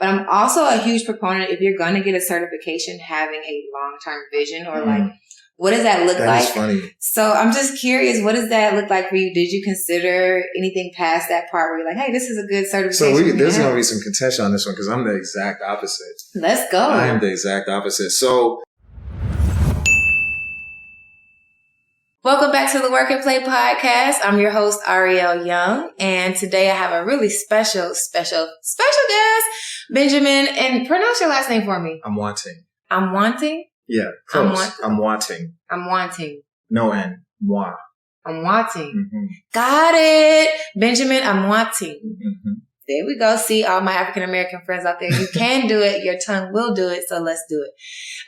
But I'm also a huge proponent, if you're going to get a certification, having a long-term vision or like, what does that look like? That is funny. So I'm just curious, what does that look like for you? Did you consider anything past that part where you're like, hey, this is a good certification? So there's going to be some contention on this one because I'm the exact opposite. Let's go. I am the exact opposite. So welcome back to the Work and Play podcast. I'm your host, Ariel Young, and today I have a really special guest, Benjamin. And pronounce your last name for me. Amoateng. Amoateng? Yeah, close. Amoateng. Amoateng. No N. Moi. Amoateng. Got it. Benjamin Amoateng. There we go. See all my African-American friends out there. You can do it. Your tongue will do it. So let's do it.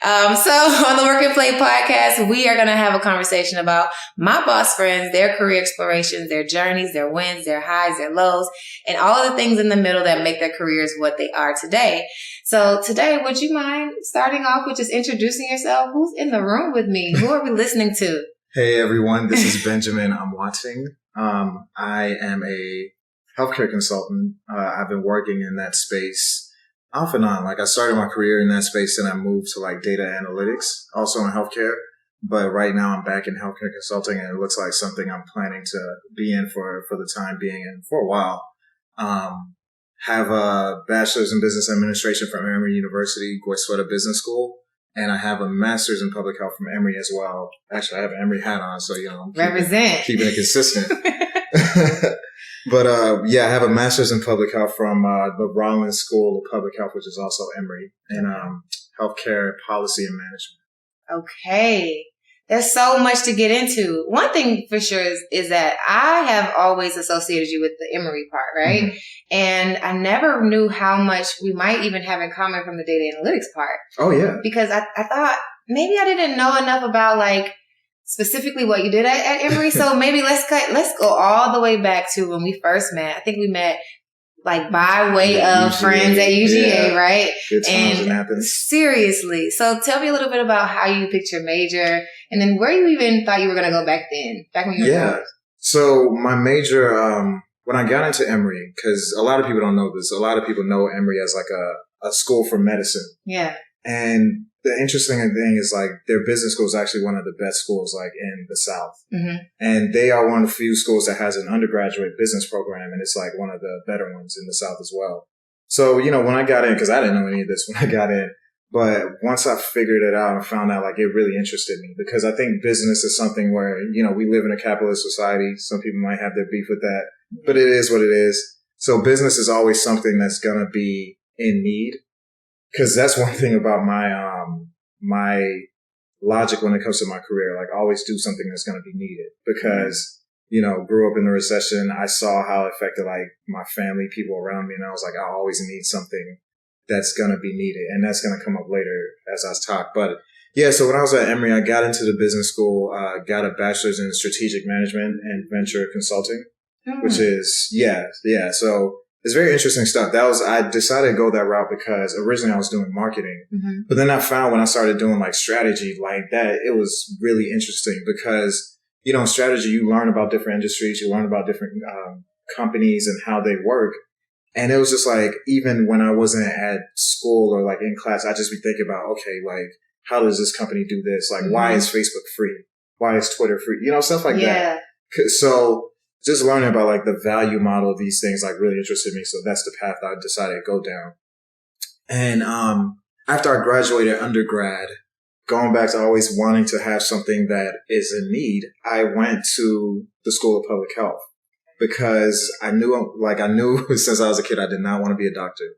So on the Work and Play podcast, we are going to have a conversation about my boss friends, their career explorations, their journeys, their wins, their highs, their lows, and all of the things in the middle that make their careers what they are today. So today, would you mind starting off with just introducing yourself? Who's in the room with me? Who are we listening to? Hey, everyone. This is Benjamin Amoateng. I am a healthcare consultant. I've been working in that space off and on. Like I started my career in that space and I moved to like data analytics, also in healthcare. But right now I'm back in healthcare consulting and it looks like something I'm planning to be in for the time being and for a while. Have a bachelor's in business administration from Emory University, Goizueta Business School. And I have a master's in public health from Emory as well. Actually, I have an Emory hat on, so, I'm keeping it consistent. But, I have a master's in public health from the Rollins School of Public Health, which is also Emory, and healthcare policy and management. Okay. There's so much to get into. One thing for sure is that I have always associated you with the Emory part, right? And I never knew how much we might even have in common from the data analytics part. Oh, yeah. Because I thought maybe I didn't know enough about like specifically what you did at Emory. So maybe let's go all the way back to when we first met. I think we met like by way of UGA, friends at UGA, right? Good times in Athens. Seriously. So tell me a little bit about how you picked your major and then where you even thought you were going to go back when you were Yeah. So my major, when I got into Emory, because a lot of people don't know this, a lot of people know Emory as like a school for medicine. Yeah. And the interesting thing is like their business school is actually one of the best schools like in the South. And they are one of the few schools that has an undergraduate business program. And it's like one of the better ones in the South as well. So, when I got in, because I didn't know any of this when I got in, but once I figured it out and found out like it really interested me because I think business is something where, we live in a capitalist society. Some people might have their beef with that, but it is what it is. So business is always something that's going to be in need. Cause that's one thing about my logic when it comes to my career, like always do something that's going to be needed because, grew up in the recession. I saw how it affected like my family, people around me. And I was like, I always need something that's going to be needed. And that's going to come up later as I talk. But yeah, so when I was at Emory, I got into the business school, got a bachelor's in strategic management and venture consulting, which is, So it's very interesting stuff. I decided to go that route because originally I was doing marketing, but then I found when I started doing like strategy like that, it was really interesting because, in strategy, you learn about different industries, you learn about different companies and how they work. And it was just like, even when I wasn't at school or like in class, I just be thinking about, okay, like, how does this company do this? Like, why is Facebook free? Why is Twitter free? Stuff like that. So just learning about like the value model of these things like really interested me. So that's the path I decided to go down. And after I graduated undergrad, going back to always wanting to have something that is in need, I went to the School of Public Health because I knew since I was a kid, I did not want to be a doctor.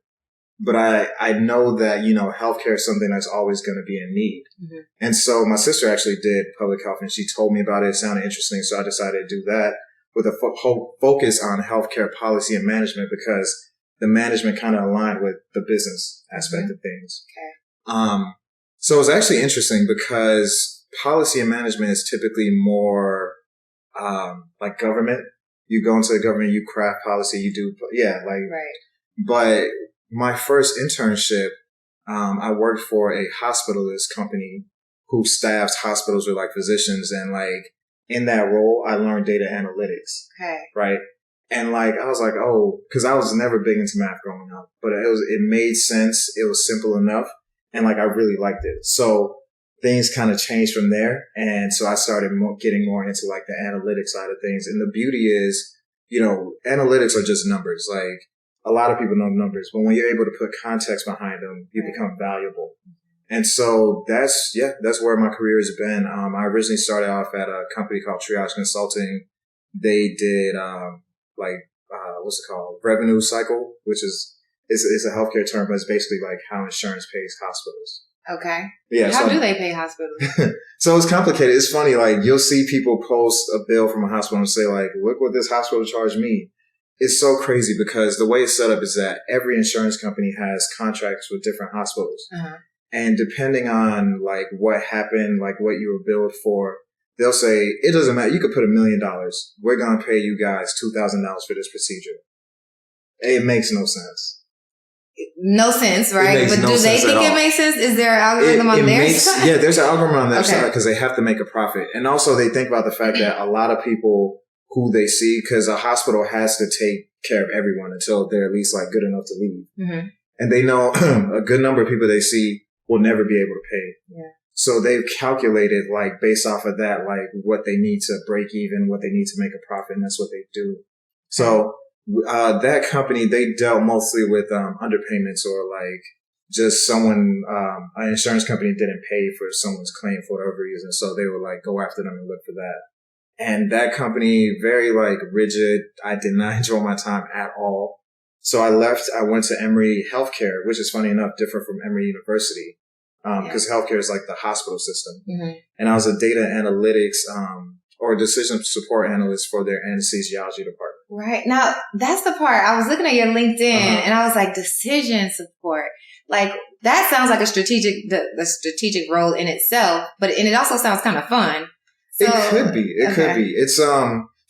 But I know that, healthcare is something that's always going to be in need. And so my sister actually did public health and she told me about it. It sounded interesting. So I decided to do that with a focus on healthcare policy and management because the management kind of aligned with the business aspect of things. So it was actually interesting because policy and management is typically more like government. You go into the government, you craft policy, you do, But my first internship, I worked for a hospitalist company who staffs hospitals with like physicians and like in that role, I learned data analytics. Right. And like, I was like, oh, cause I was never big into math growing up, but it made sense. It was simple enough. And like, I really liked it. So things kind of changed from there. And so I started getting more into like the analytics side of things. And the beauty is, analytics are just numbers. Like a lot of people know numbers, but when you're able to put context behind them, you become valuable. And so that's where my career has been. I originally started off at a company called Triage Consulting. They did, what's it called? Revenue cycle, which is a healthcare term, but it's basically like how insurance pays hospitals. Okay. Yeah. How do they pay hospitals? So it's complicated. It's funny. Like you'll see people post a bill from a hospital and say like, look what this hospital charged me. It's so crazy because the way it's set up is that every insurance company has contracts with different hospitals. Uh-huh. And depending on like what happened, like what you were billed for, they'll say, it doesn't matter. You could put $1 million. We're going to pay you guys $2,000 for this procedure. It makes no sense. No sense, right? But do they think it makes sense? Is there an algorithm on their side? Yeah, there's an algorithm on their side because they have to make a profit. And also they think about the fact that a lot of people who they see, because a hospital has to take care of everyone until they're at least like good enough to leave. Mm-hmm. And they know a good number of people they see will never be able to pay. Yeah. So they've calculated like based off of that, like what they need to break even, what they need to make a profit. And that's what they do. So that company, they dealt mostly with underpayments or like just someone, an insurance company didn't pay for someone's claim for whatever reason. So they would like go after them and look for that. And that company, very like rigid. I did not enjoy my time at all. So I left. I went to Emory Healthcare, which is funny enough, different from Emory University, because healthcare is like the hospital system. Mm-hmm. And I was a data analytics or decision support analyst for their anesthesiology department. Right. Now, that's the part. I was looking at your LinkedIn and I was like, decision support. Like, that sounds like the strategic role in itself, and it also sounds kind of fun. So, it could be. It could be. It's,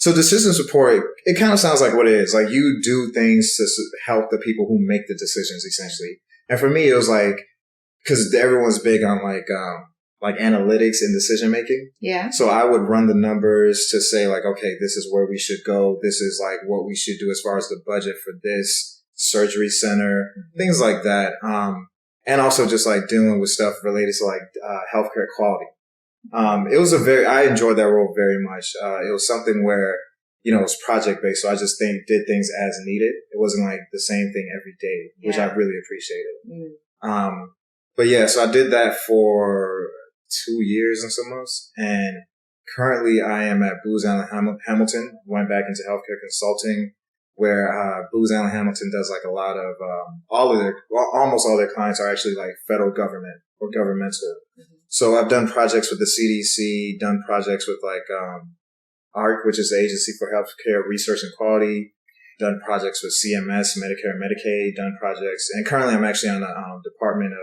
so decision support, it kind of sounds like what it is. Like, you do things to help the people who make the decisions, essentially. And for me, it was like, because everyone's big on like analytics and decision making. Yeah. So I would run the numbers to say like, okay, this is where we should go. This is like what we should do as far as the budget for this surgery center, things like that. And also just like dealing with stuff related to like, healthcare quality. I enjoyed that role very much. It was something where, it was project based. So I just did things as needed. It wasn't like the same thing every day, which I really appreciated. But yeah, so I did that for 2 years and some months. And currently I am at Booz Allen Hamilton, went back into healthcare consulting where, Booz Allen Hamilton does like a lot of, almost all their clients are actually like federal government or governmental. Mm-hmm. So I've done projects with the CDC, done projects with like, ARC, which is the Agency for Healthcare Research and Quality, done projects with CMS, Medicare and Medicaid, done projects. And currently I'm actually on the Department of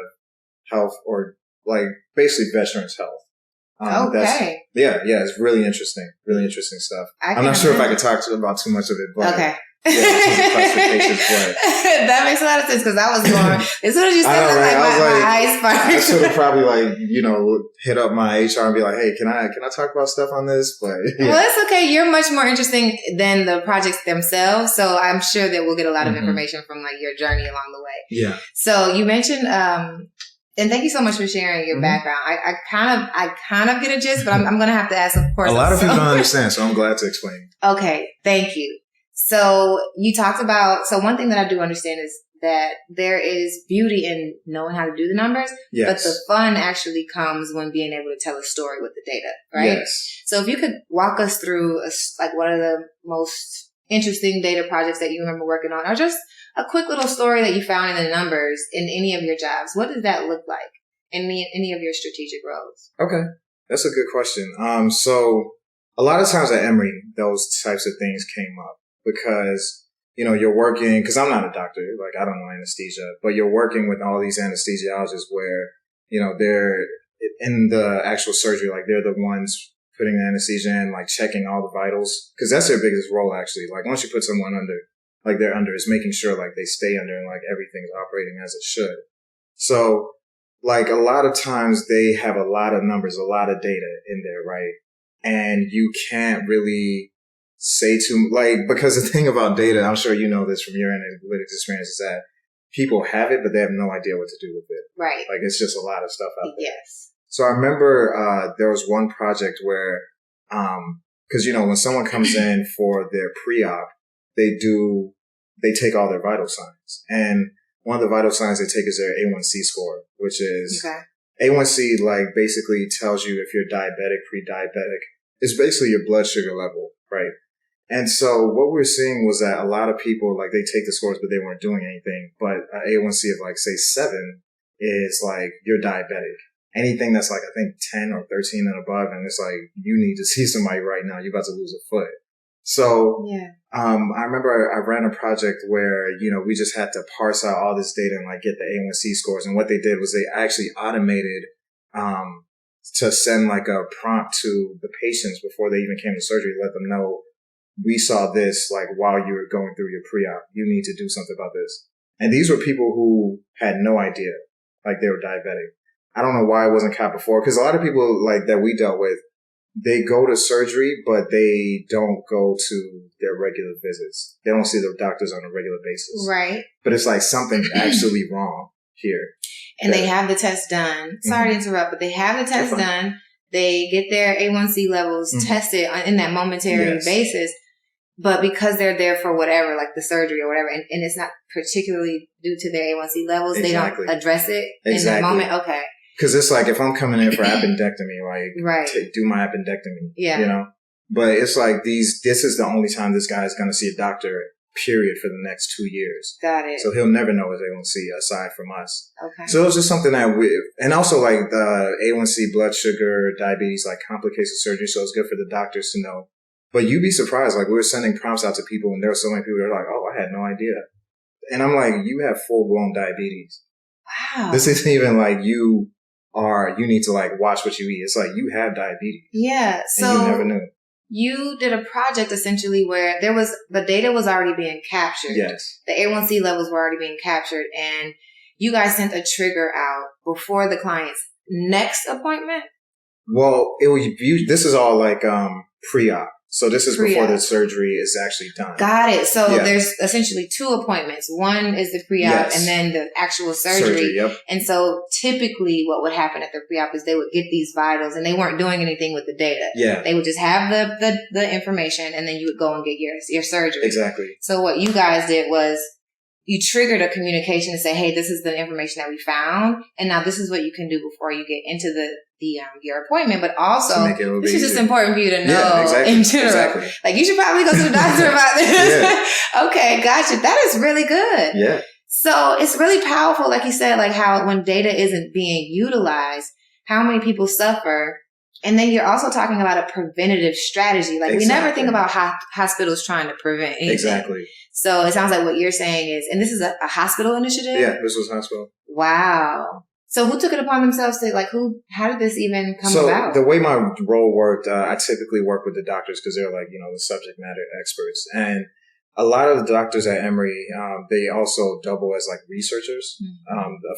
Health or like basically Veterans Health. Okay. It's really interesting stuff. I'm not sure if I could talk about too much of it, but okay. That makes a lot of sense because I was going, as soon as you said that, my eyes sparked. I should have probably hit up my HR and be like, hey, can I talk about stuff on this? But yeah. Well, it's okay. You're much more interesting than the projects themselves. So I'm sure that we'll get a lot of information from like your journey along the way. Yeah. So you mentioned, and thank you so much for sharing your background. I kind of get a gist, but I'm going to have to ask, of course. A lot of people don't understand, so I'm glad to explain. Okay. Thank you. So you talked about, so one thing that I do understand is that there is beauty in knowing how to do the numbers, but the fun actually comes when being able to tell a story with the data, right? Yes. So if you could walk us through what are the most interesting data projects that you remember working on, or just a quick little story that you found in the numbers in any of your jobs. What does that look like in any of your strategic roles? Okay. That's a good question. So a lot of times at Emory, those types of things came up. Because, you're working, because I'm not a doctor, like I don't know anesthesia, but you're working with all these anesthesiologists where, they're in the actual surgery, like they're the ones putting the anesthesia in, like checking all the vitals. Because that's their biggest role, actually. Like once you put someone under, like they're under, is making sure like they stay under and like everything's operating as it should. So like a lot of times they have a lot of numbers, a lot of data in there, right? And you can't really say too, like, because the thing about data, I'm sure you know this from your analytics experience, is that people have it, but they have no idea what to do with it. Right. Like, it's just a lot of stuff out there. Yes. So I remember, there was one project where, cause when someone comes in for their pre-op, they take all their vital signs. And one of the vital signs they take is their A1C score, which is A1C, like, basically tells you if you're diabetic, pre-diabetic. It's basically your blood sugar level, right? And so what we were seeing was that a lot of people, like, they take the scores, but they weren't doing anything. But an A1C of, like, say 7 is like, you're diabetic. Anything that's like, I think 10 or 13 and above, and it's like, you need to see somebody right now. You're about to lose a foot. So, I remember I ran a project where, we just had to parse out all this data and like get the A1C scores. And what they did was they actually automated, to send like a prompt to the patients before they even came to surgery, let them know, we saw this like while you were going through your pre-op. You need to do something about this. And these were people who had no idea, like they were diabetic. I don't know why it wasn't caught before, because a lot of people like that we dealt with, they go to surgery, but they don't go to their regular visits. They don't see their doctors on a regular basis. Right. But it's like something's actually wrong here. And they have the test done. Sorry to interrupt, but they have the test done. They get their A1C levels tested in that momentary basis. But because they're there for whatever, like the surgery or whatever, and it's not particularly due to their A1C levels, they don't address it in that moment. Okay. Because it's like, if I'm coming in for appendectomy, like, do my appendectomy, But it's like this is the only time this guy is going to see a doctor, period, for the next 2 years. Got it. So he'll never know his A1C aside from us. Okay. So it was just something that and also like the A1C, blood sugar, diabetes, like complicates the surgery. So it's good for the doctors to know. But you'd be surprised, like we were sending prompts out to people and there were so many people that are like, oh, I had no idea. And I'm like, you have full-blown diabetes. Wow. This isn't even like you need to like watch what you eat. It's like you have diabetes. Yeah. So and you never knew. You did a project essentially where the data was already being captured. Yes. The A1C levels were already being captured, and you guys sent a trigger out before the client's next appointment? Well, this is all like, pre-op. So this is before the surgery is actually done. Got it. So there's essentially 2 appointments. One is the pre-op and then the actual surgery. Yep. And so typically what would happen at the pre-op is they would get these vitals and they weren't doing anything with the data. Yeah. They would just have the information and then you would go and get your surgery. Exactly. So what you guys did was you triggered a communication to say, hey, this is the information that we found. And now this is what you can do before you get into your appointment. But also, this is just important for you to know in general. Exactly. Like, you should probably go to the doctor about this. Okay, gotcha. That is really good. Yeah. So it's really powerful, like you said, like how when data isn't being utilized, how many people suffer. And then you're also talking about a preventative strategy. Like, we never think about hospitals trying to prevent anything. Exactly. So it sounds like what you're saying is, and this is a hospital initiative? Yeah, this was hospital. Wow. So who took it upon themselves to how did this even come about? So the way my role worked, I typically work with the doctors because they're like, the subject matter experts. And a lot of the doctors at Emory, they also double as like researchers.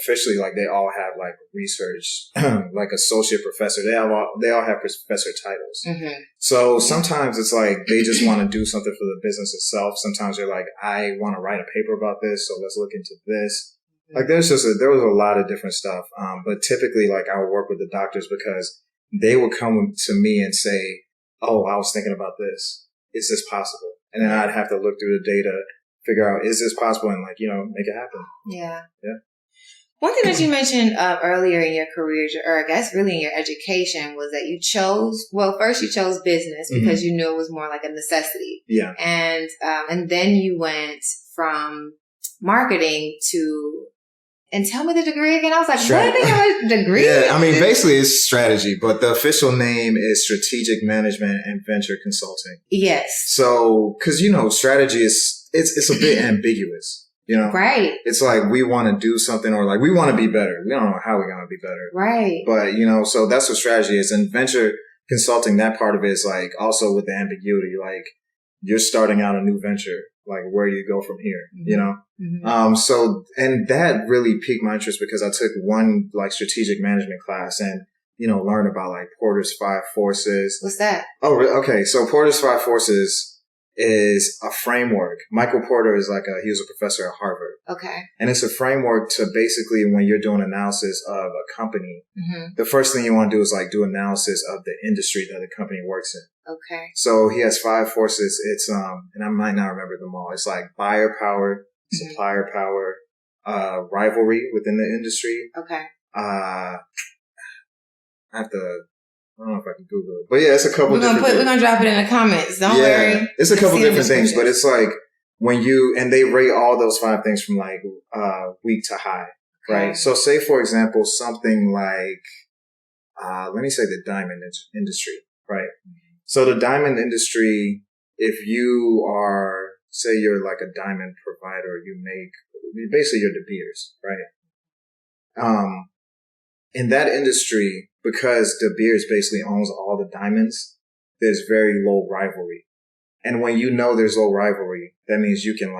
Officially, like they all have like research, like associate professor. They all have professor titles. So sometimes it's like they just want to do something for the business itself. Sometimes they're like, I want to write a paper about this, so let's look into this. Like there was a lot of different stuff. But typically, like I would work with the doctors because they would come to me and say, oh, I was thinking about this. Is this possible? And then I'd have to look through the data, figure out, is this possible? And like, make it happen. Yeah. Yeah. One thing that you mentioned earlier in your career, or I guess really in your education, was that you chose business because you knew it was more like a necessity. Yeah. And then you went from marketing to, and tell me the degree again. I was like, what? They have a degree? Yeah, I mean, basically it's strategy, but the official name is Strategic Management and Venture Consulting. Yes. So, cause strategy it's a bit ambiguous, Right. It's like we want to do something or like we want to be better. We don't know how we're going to be better. Right. But, so that's what strategy is. And venture consulting, that part of it is like also with the ambiguity, like you're starting out a new venture. Like where you go from here, So, and that really piqued my interest because I took one like strategic management class and, learned about like Porter's 5 forces. What's that? Oh, okay. So Porter's 5 forces, is a framework. Michael Porter is he was a professor at Harvard. Okay. And it's a framework to basically, when you're doing analysis of a company, the first thing you want to do is do analysis of the industry that the company works in. Okay. So he has 5 forces. It's, and I might not remember them all. It's buyer power, supplier power, rivalry within the industry. Okay. I don't know if I can Google it, but yeah, it's a couple. We're gonna drop it in the comments. Don't worry. It's a couple different things, but it's when and they rate all those 5 things from weak to high, right? So say for example, something let me say the diamond industry, right? So the diamond industry, if you are, say you're a diamond provider, basically you're De Beers, right? In that industry, because De Beers basically owns all the diamonds, there's very low rivalry. And when there's low rivalry, that means you can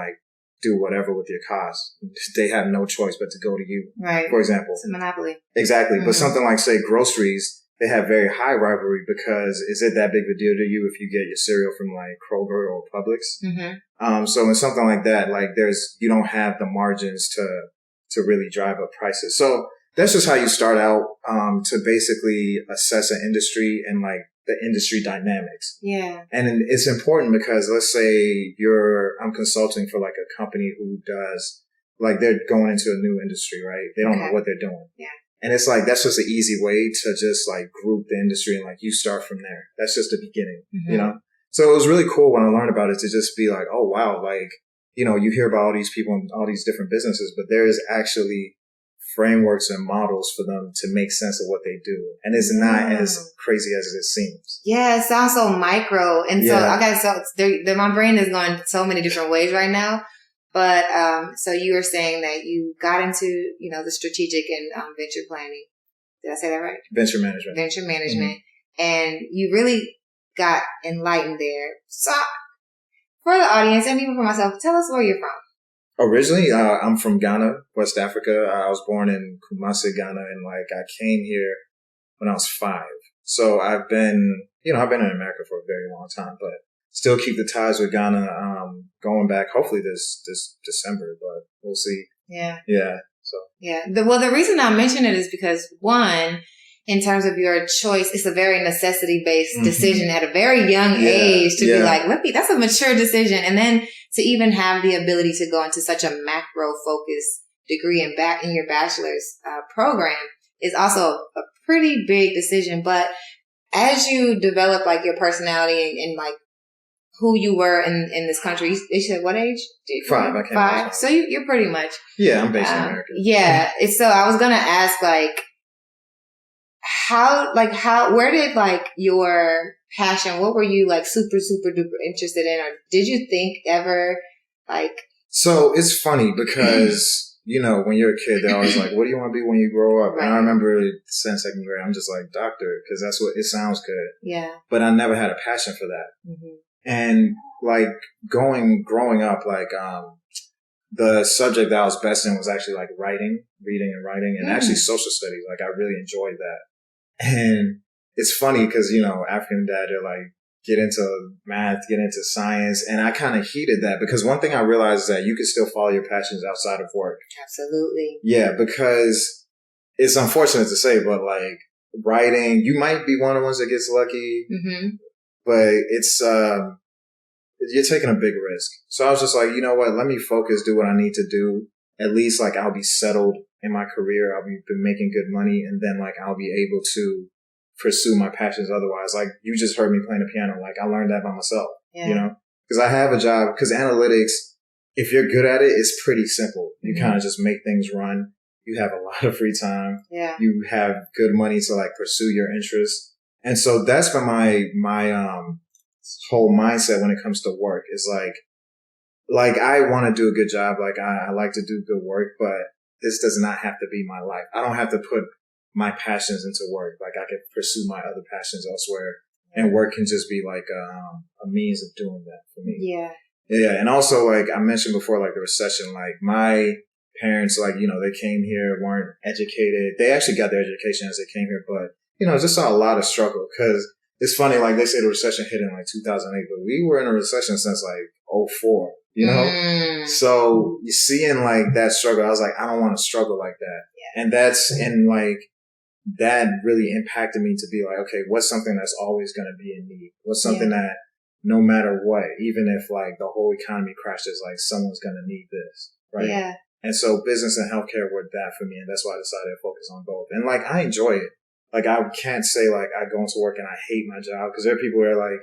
do whatever with your costs. They have no choice but to go to you. Right. For example. It's a monopoly. Exactly. But something say groceries, they have very high rivalry because is it that big of a deal to you if you get your cereal from Kroger or Publix? So in something like that, you don't have the margins to really drive up prices. So that's just how you start out, to basically assess an industry and the industry dynamics. Yeah. And it's important because let's say I'm consulting for a company who does, they're going into a new industry, right? They don't know what they're doing. Yeah. And it's that's just an easy way to just group the industry and you start from there. That's just the beginning, you know? So it was really cool when I learned about it to just be oh wow, you hear about all these people and all these different businesses, but there is actually frameworks and models for them to make sense of what they do. And it's not as crazy as it seems. Yeah, it sounds so micro. And so my brain is going so many different ways right now. But so you were saying that you got into, the strategic and venture planning. Did I say that right? Venture management. Venture management. And you really got enlightened there. So for the audience and even for myself, tell us where you're from. Originally, I'm from Ghana, West Africa. I was born in Kumasi, Ghana, and I came here when I was 5. So I've been in America for a very long time, but still keep the ties with Ghana. Going back hopefully this December, but we'll see. Yeah. Yeah. So. Yeah. The reason I mention it is because one, in terms of your choice, it's a very necessity-based decision at a very young age to be that's a mature decision. And then to even have the ability to go into such a macro-focused degree in your bachelor's program is also a pretty big decision. But as you develop your personality and who you were in this country, you said what age? 5. I came 5. So you're pretty much. Yeah, I'm based in America. Yeah. So I was going to ask where did your passion, what were you super, super duper interested in? Or did you think ever So it's funny because, when you're a kid, they're always what do you want to be when you grow up? Right. And I remember since 2nd grade, I'm just doctor, because that's what it sounds good. Yeah. But I never had a passion for that. Mm-hmm. And growing up, the subject that I was best in was actually reading and writing, and actually social studies. I really enjoyed that. And it's funny because, African dad, they're get into math, get into science. And I kind of heeded that because one thing I realized is that you can still follow your passions outside of work. Absolutely. Yeah, because it's unfortunate to say, but writing, you might be one of the ones that gets lucky, but it's, you're taking a big risk. So I was just you know what, let me focus, do what I need to do. At least I'll be settled in my career. I'll be making good money, and then I'll be able to pursue my passions otherwise. You just heard me playing the piano. I learned that by myself, because I have a job, because analytics, if you're good at it, it's pretty simple. You kind of just make things run. You have a lot of free time. Yeah. You have good money to pursue your interests. And so that's been my whole mindset when it comes to work is I want to do a good job. I like to do good work, but this does not have to be my life. I don't have to put my passions into work. I can pursue my other passions elsewhere, and work can just be a means of doing that for me. Yeah. Yeah. And also, I mentioned before, the recession, my parents, they came here, weren't educated. They actually got their education as they came here, but, just saw a lot of struggle because it's funny, like they say the recession hit in like 2008, but we were in a recession since like '04, you know? So you seeing like that struggle, I was like, I don't want to struggle like that. Yeah. And like, that really impacted me to be like, okay, what's something that's always going to be in need? What's something that no matter what, even if like the whole economy crashes, like someone's going to need this, right? Yeah. And so business and healthcare were that for me. And that's why I decided to focus on both. And like, I enjoy it. Like, I can't say like I go into work and I hate my job, because there are people who are like,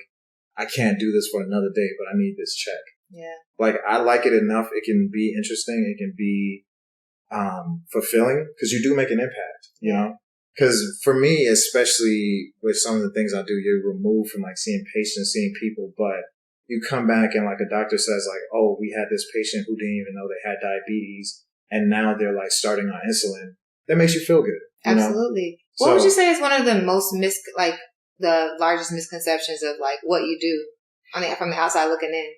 I can't do this for another day, but I need this check. Yeah. Like, I like it enough. It can be interesting. It can be, fulfilling, because you do make an impact, you know? Because for me, especially with some of the things I do, you're removed from like seeing patients, seeing people, but you come back and like a doctor says like, oh, we had this patient who didn't even know they had diabetes, and now they're like starting on insulin. That makes you feel good. Absolutely. What would you say is one of the most the largest misconceptions of like what you do from the outside looking in?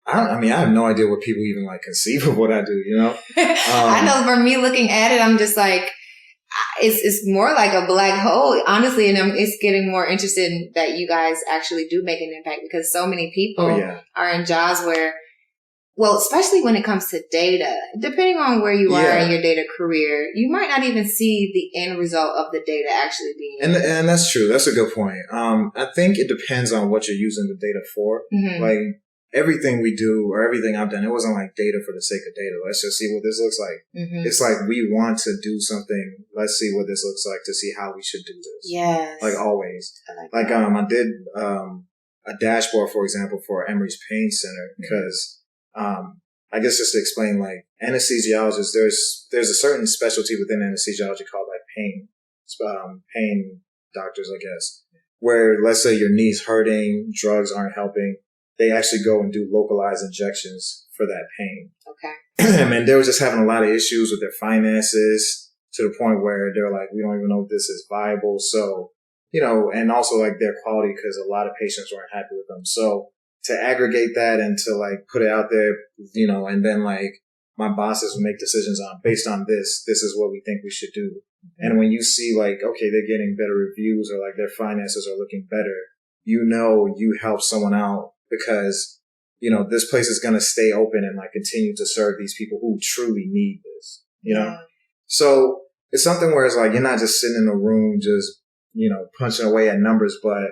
I mean, I have no idea what people even like conceive of what I do, you know? I know for me looking at it, I'm just like, it's more like a black hole, honestly, and it's getting more interested in that you guys actually do make an impact, because so many people are in jobs where, well, especially when it comes to data, depending on where you are in your data career, you might not even see the end result of the data actually being. And that's true. That's a good point. I think it depends on what you're using the data for. Mm-hmm. Like, everything we do or everything I've done, it wasn't like data for the sake of data. Let's just see what this looks like. Mm-hmm. It's like, we want to do something. Let's see what this looks like to see how we should do this. Yes. Like always. I did a dashboard, for example, for Emory's Pain Center, because I guess just to explain, like, anesthesiologists, there's a certain specialty within anesthesiology called like pain doctors, I guess, where let's say your knee's hurting, drugs aren't helping, they actually go and do localized injections for that pain. Okay. And they were just having a lot of issues with their finances, to the point where they're like, we don't even know if this is viable. So, you know, and also like their quality, because a lot of patients weren't happy with them. So to aggregate that and to like put it out there, you know, and then like my bosses would make decisions based on this is what we think we should do. Mm-hmm. And when you see like, okay, they're getting better reviews, or like their finances are looking better, you know, you help someone out, because, you know, this place is going to stay open and like continue to serve these people who truly need this, you know? So it's something where it's like, you're not just sitting in a room, just, you know, punching away at numbers, but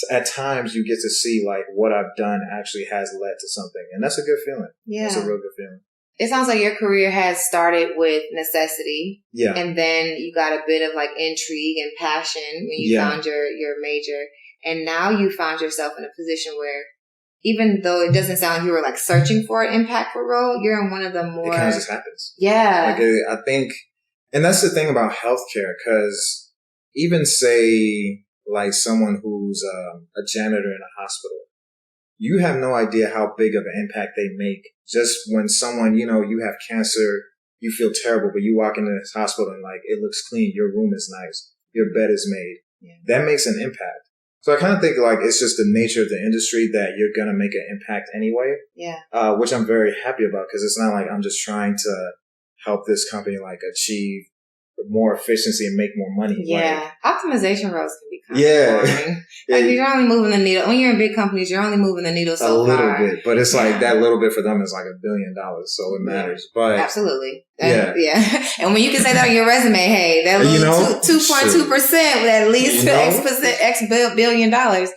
at times you get to see like what I've done actually has led to something. And that's a good feeling. Yeah. It's a real good feeling. It sounds like your career has started with necessity. Yeah. And then you got a bit of like intrigue and passion when you found your major. And now you found yourself in a position where, even though it doesn't sound like you were like searching for an impactful role, you're in one of the more... It kind of just happens. Yeah. Like I think, and that's the thing about healthcare, because even say like someone who's a janitor in a hospital, you have no idea how big of an impact they make. Just when someone, you know, you have cancer, you feel terrible, but you walk into this hospital and like, it looks clean, your room is nice, your bed is made. Yeah. That makes an impact. So I kind of think like it's just the nature of the industry that you're going to make an impact anyway. Yeah. Which I'm very happy about, because it's not like I'm just trying to help this company like achieve more efficiency and make more money. Yeah. Like, optimization roles can be kind of boring. Like, you're only moving the needle. When you're in big companies, you're only moving the needle so far. A little bit. But it's like that little bit for them is like $1 billion. So it matters. But absolutely. Yeah. And when you can say that on your resume, hey, that little 2.2% with at least X billion dollars.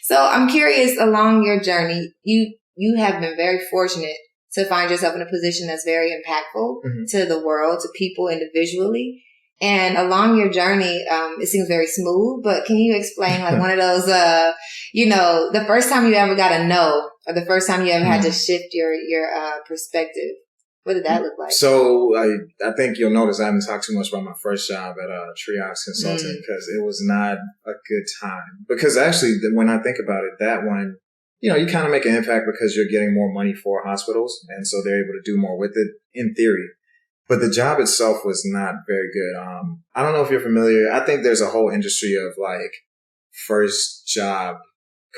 So I'm curious, along your journey, you have been very fortunate to find yourself in a position that's very impactful to the world, to people individually. And along your journey, it seems very smooth, but can you explain like one of those, the first time you ever got a no, or the first time you ever had to shift your perspective? What did that look like? So I think you'll notice I haven't talked too much about my first job at Triage Consulting, because it was not a good time. Because actually, when I think about it, that one, you know, you kind of make an impact because you're getting more money for hospitals, and so they're able to do more with it in theory. But the job itself was not very good. I don't know if you're familiar. I think there's a whole industry of like first job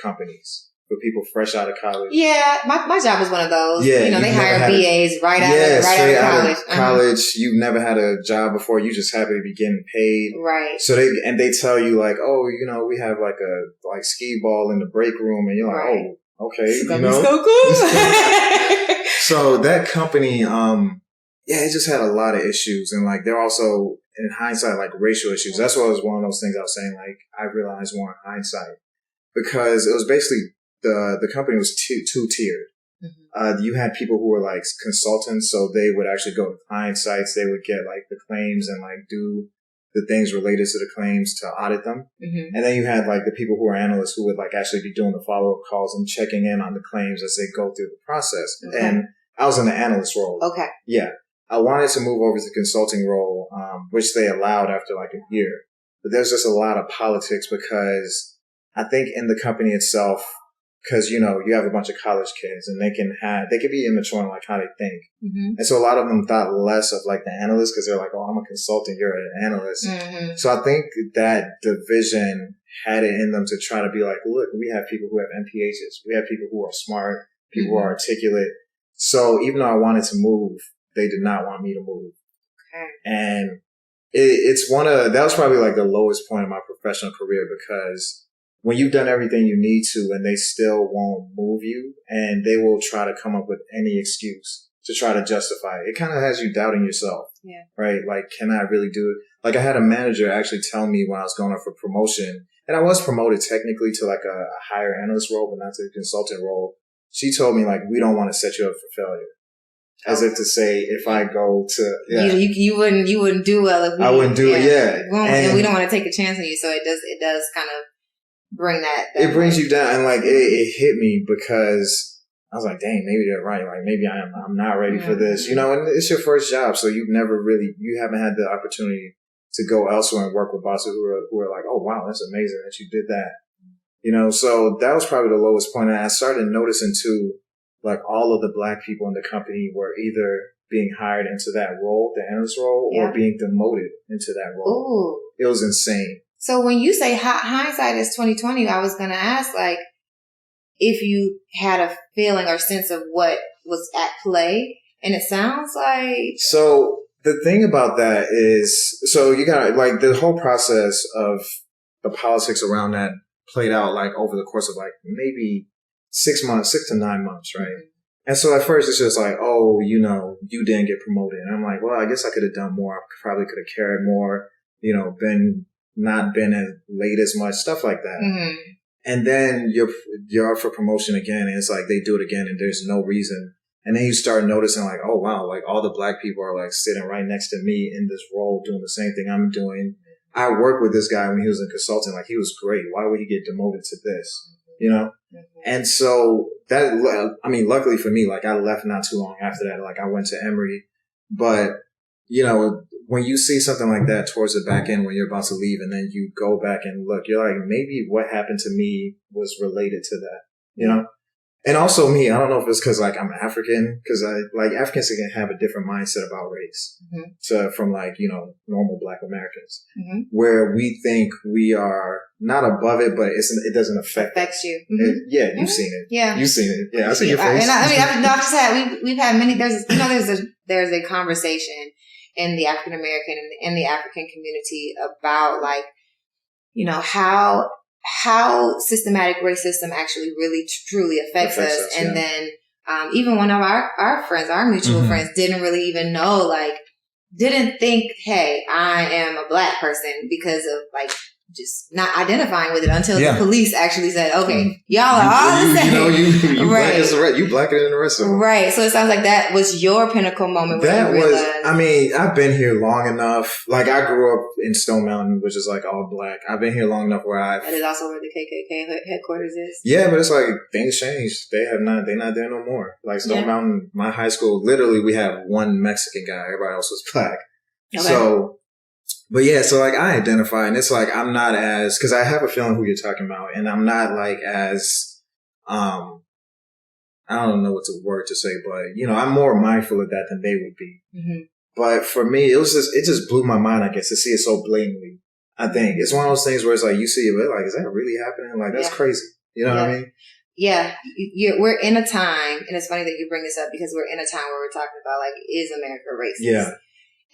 companies, for people fresh out of college. Yeah, my job was one of those. Yeah, they hire BAs right out of college. College, you've never had a job before. You just happy to be getting paid. Right. So they tell you like, oh, we have like a skee ball in the break room, and you're like, oh, okay, it's gonna be so cool. So that company, it just had a lot of issues, and like they're also in hindsight like racial issues. That's what was one of those things I was saying. Like I realized more in hindsight because it was basically the company was two tiered. Mm-hmm. You had people who were like consultants, so they would actually go to client sites. They would get like the claims and like do the things related to the claims to audit them. Mm-hmm. And then you had like the people who are analysts who would like actually be doing the follow up calls and checking in on the claims as they go through the process. Okay. And I was in the analyst role. Okay. Yeah. I wanted to move over to the consulting role, which they allowed after like a year. But there's just a lot of politics because I think in the company itself, because, you have a bunch of college kids and they could be immature in like how they think. Mm-hmm. And so a lot of them thought less of like the analyst because they're like, oh, I'm a consultant, you're an analyst. Mm-hmm. So I think that division had it in them to try to be like, look, we have people who have MPHs. We have people who are smart, people who are articulate. So even though I wanted to move, they did not want me to move. Okay. And that was probably like the lowest point of my professional career because when you've done everything you need to and they still won't move you and they will try to come up with any excuse to try to justify it. It kind of has you doubting yourself. Yeah. Right? Like, can I really do it? Like I had a manager actually tell me when I was going up for promotion, and I was promoted technically to like a higher analyst role, but not to the consultant role. She told me like, we don't want to set you up for failure. As if to say, if I go to, you wouldn't do well if I wouldn't do it. Yeah. And we don't want to take a chance on you. So it does kind of bring that it brings you down. And like, it hit me because I was like, dang, maybe they're right. Like maybe I'm not ready for this, and it's your first job. So you haven't had the opportunity to go elsewhere and work with bosses who are like, oh wow, that's amazing that you did that. So that was probably the lowest point. And I started noticing too, like all of the black people in the company were either being hired into that role, the analyst role, or being demoted into that role. Ooh. It was insane. So when you say hindsight is 20/20, I was going to ask like if you had a feeling or sense of what was at play, and it sounds like. So the thing about that is, so you got like the whole process of the politics around that played out like over the course of like maybe 6 to 9 months, right? And so at first it's just like, oh, you didn't get promoted. And I'm like, well, I guess I could have done more. I probably could have cared more, not been as late as much, stuff like that. Mm-hmm. And then you're up for promotion again, and it's like they do it again and there's no reason. And then you start noticing like, oh wow, like all the black people are like sitting right next to me in this role doing the same thing I'm doing. I worked with this guy when he was a consultant, like he was great. Why would he get demoted to this? Mm-hmm. And so luckily for me, like I left not too long after that. Like I went to Emory, but when you see something like that towards the back end when you're about to leave and then you go back and look, you're like, maybe what happened to me was related to that, And also me, I don't know if it's because like I'm African, because Africans can have a different mindset about race from like, normal Black Americans, where we think we are not above it, but it doesn't affect you. Mm-hmm. You've seen it. Yeah. You've seen it. Yeah. I see your face. We've had many, there's a conversation in the African American and in the African community about like, how systematic racism actually really truly affects us. And then even one of our friends, our mutual friends, didn't really even know, like, didn't think, hey, I am a Black person because of like just not identifying with it until the police actually said, okay, y'all are all the same. You right. Black as the rest. You blacker than the rest of them. Right. So it sounds like that was your pinnacle moment where you realized. I've been here long enough. Like I grew up in Stone Mountain, which is like all Black. I've been here long enough where That is also where the KKK headquarters is. Yeah, but it's like things changed. They're not there no more. Like Stone Mountain, my high school, literally we have one Mexican guy. Everybody else was Black. Okay. So, but yeah, so like I identify, and it's like I'm not as, because I have a feeling who you're talking about, and I'm not like as, I don't know what's a word to say, but I'm more mindful of that than they would be. Mm-hmm. But for me, it just blew my mind, I guess, to see it so blatantly. I think it's one of those things where it's like you see it, like, is that really happening? Like that's crazy. You know what I mean? we're in a time, and it's funny that you bring this up because we're in a time where we're talking about like, is America racist? Yeah.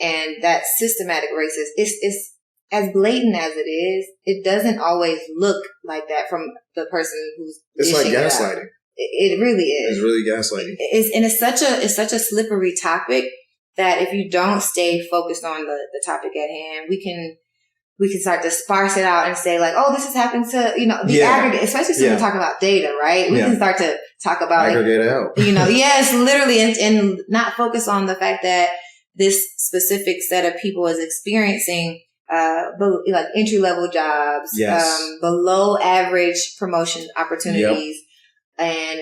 And that systematic racist is as blatant as it is. It doesn't always look like that from the person who's. It's like gaslighting. It really is. It's really gaslighting. It's such a slippery topic that if you don't stay focused on the topic at hand, we can start to sparse it out and say like, oh, this has happened to, the aggregate, especially when we talk about data, right? We can start to talk about aggregate it out. Yes, literally, and not focus on the fact that this specific set of people is experiencing, like entry-level jobs, below average promotion opportunities. And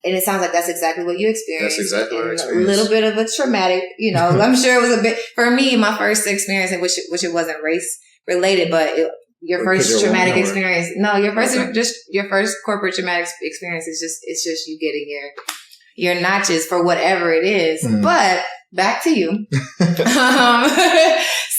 it sounds like that's exactly what you experienced. That's exactly what I experienced. A little bit of a traumatic, I'm sure it was a bit, for me, my first experience, in which it wasn't race related, but your first traumatic experience. No, your first corporate traumatic experience is just you getting your notches for whatever it is. Mm. But back to you.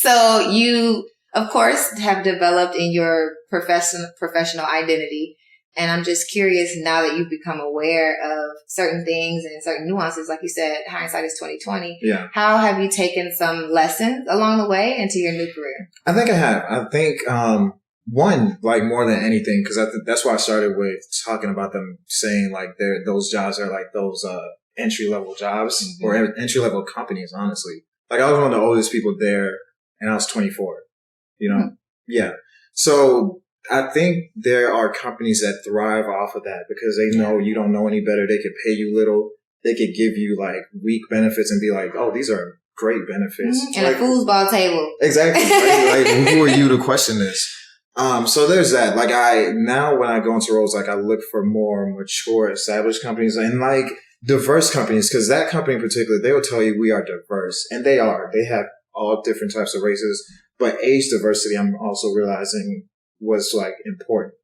So you, of course, have developed in your professional identity. And I'm just curious, now that you've become aware of certain things and certain nuances, like you said, hindsight is 20/20. Yeah. How have you taken some lessons along the way into your new career? I think I have. I think, one, like more than anything, because that's why I started with talking about them saying like those jobs are like those, entry-level jobs or entry-level companies, honestly. Like I was one of the oldest people there and I was 24, Yeah. So I think there are companies that thrive off of that because they know you don't know any better. They could pay you little. They could give you like weak benefits and be like, oh, these are great benefits. Mm-hmm. And like, a foosball table. Exactly. Like, who are you to question this? So there's that. Like now when I go into roles, like I look for more mature, established companies and like diverse companies, because that company in particular, they will tell you we are diverse, and they are. They have all different types of races, but age diversity, I'm also realizing was like important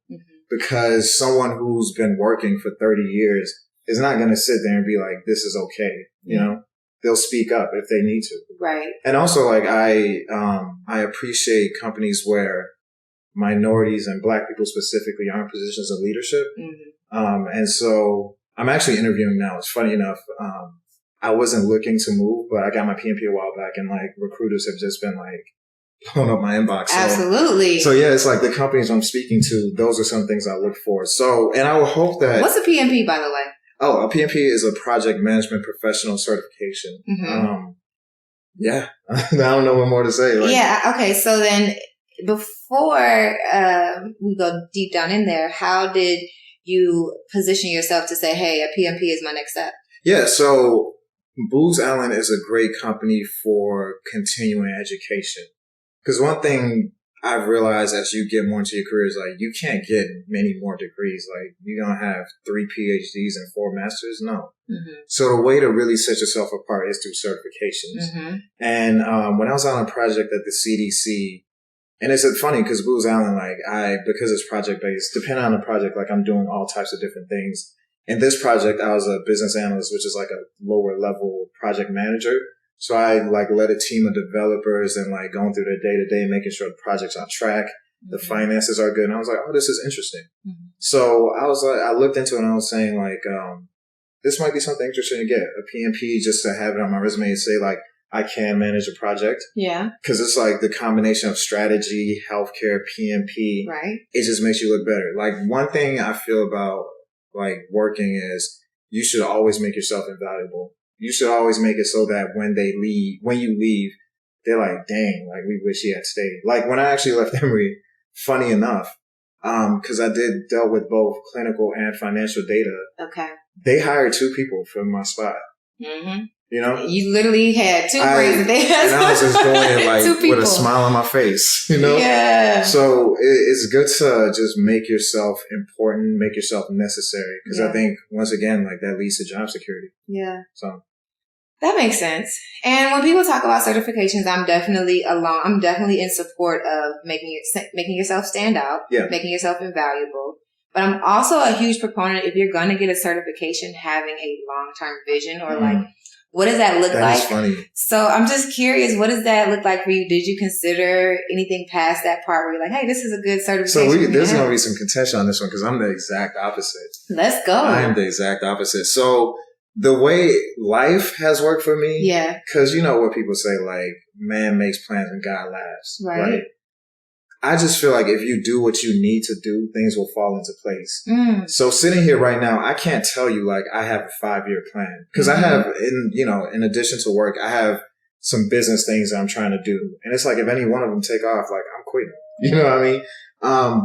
because someone who's been working for 30 years is not going to sit there and be like, this is okay. They'll speak up if they need to. Right. And also like I appreciate companies where minorities and Black people specifically are in positions of leadership. And so I'm actually interviewing now. It's funny enough. I wasn't looking to move, but I got my PMP a while back and like recruiters have just been like blowing up my inbox. Absolutely. So yeah, it's like the companies I'm speaking to, those are some things I look for. So, and I will hope that. What's a PMP, by the way? Oh, a PMP is a project management professional certification. Yeah. I don't know what more to say. Okay. So then before we go deep down in there, how did you position yourself to say, hey, a PMP is my next step? Yeah. So Booz Allen is a great company for continuing education. Because one thing I've realized as you get more into your career is like, you can't get many more degrees. Like, you don't have 3 PhDs and 4 masters. No. So the way to really set yourself apart is through certifications. And when I was on a project at the CDC, and it's funny because Booz Allen, because it's project based, depending on the project, like I'm doing all types of different things. In this project, I was a business analyst, which is like a lower level project manager. So I led a team of developers and going through their day to day, making sure the project's on track, the finances are good. And I was like, oh, this is interesting. So I looked into it and I was saying this might be something interesting to get a PMP just to have it on my resume and say I can manage a project. Yeah. Cause it's the combination of strategy, healthcare, PMP. Right. It just makes you look better. One thing I feel about working is you should always make yourself invaluable. You should always make it so that when you leave, they're like, dang, we wish he had stayed. When I actually left Emory, funny enough, cause I dealt with both clinical and financial data. Okay. They hired 2 people for my spot. You literally had 2 brains. And I was just going with a smile on my face, Yeah. So it's good to just make yourself important, make yourself necessary. Cause I think once again, that leads to job security. Yeah. So. That makes sense. And when people talk about certifications, I'm definitely in support of making yourself stand out, making yourself invaluable. But I'm also a huge proponent, if you're going to get a certification, having a long-term vision or What does that look like? That's funny. So I'm just curious, what does that look like for you? Did you consider anything past that part where you're like, hey, this is a good certification? So there's going to be some contention on this one because I'm the exact opposite. Let's go. I am the exact opposite. So the way life has worked for me, yeah, because you know what people say, like, man makes plans and God laughs, right? I just feel like if you do what you need to do, things will fall into place. So sitting here right now, I can't tell you like I have a 5-year plan because I have, in addition to work, I have some business things that I'm trying to do. And it's like, if any one of them take off, like I'm quitting, you know what I mean?